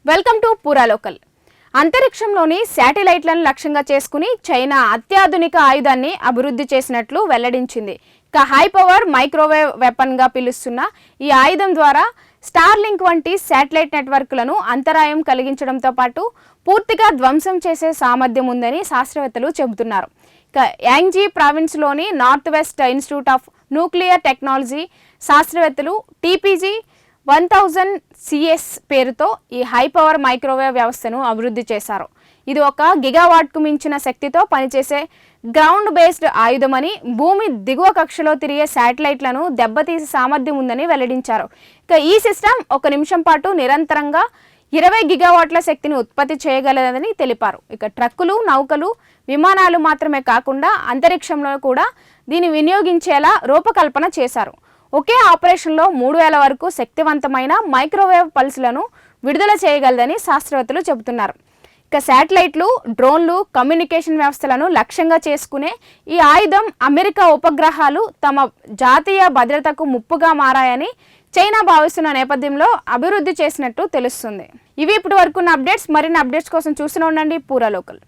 Welcome to పూరా local. అంతరిక్షంలోని శాటిలైట్లను లక్ష్యంగా చేసుకుని చైనా అత్యాధునిక ఆయుధాన్ని అభివృద్ధి చేసినట్లు వెల్లడించింది. ఇక హై పవర్ మైక్రోవేవ్ వెపన్గా పిలుస్తున్న ఈ ఆయుధం ద్వారా స్టార్లింక్ వంటి శాటిలైట్ నెట్వర్క్లను అంతరాయం కలిగించడంతో పాటు పూర్తిగా ధ్వంసం చేసే సామర్థ్యం ఉందని శాస్త్రవేత్తలు చెబుతున్నారు. ఇక యాంగ్జీ ప్రావిన్స్లోని north west institute of nuclear technology శాస్త్రవేత్తలు TPG 1000 CS పేరుతో ఈ హై పవర్ మైక్రోవేవ్ వ్యవస్థను అభివృద్ధి చేశారు. ఇది 1 గిగావాట్కు మించిన శక్తితో పనిచేసే గ్రౌండ్ బేస్డ్ ఆయుధమని, భూమి దిగువ కక్షలో తిరిగే శాటిలైట్లను దెబ్బతీసే సామర్థ్యం ఉందని వెల్లడించారు. ఇక ఈ సిస్టమ్ 1 నిమిషం పాటు నిరంతరంగా 20 గిగావాట్ల శక్తిని ఉత్పత్తి చేయగలదని తెలిపారు. ఇక ట్రక్కులు, నౌకలు, విమానాలు మాత్రమే కాకుండా అంతరిక్షంలో కూడా దీన్ని వినియోగించేలా రూపకల్పన చేశారు. ఒకే ఆపరేషన్లో 3000 వరకు శక్తివంతమైన మైక్రోవేవ్ పల్స్లను విడుదల చేయగలదని శాస్త్రవేత్తలు చెబుతున్నారు. ఇక శాటిలైట్లు, డ్రోన్లు, కమ్యూనికేషన్ వ్యవస్థలను లక్ష్యంగా చేసుకునే ఈ ఆయుధం అమెరికా ఉపగ్రహాలు తమ జాతీయ భద్రతకు ముప్పుగా మారాయని చైనా భావిస్తున్న నేపథ్యంలో అభివృద్ధి చేసినట్టు తెలుస్తుంది. ఇవి ఇప్పటి వరకున్న అప్డేట్స్. మరిన్ని అప్డేట్స్ కోసం చూస్తూనే ఉండండి పూరా లోకల్.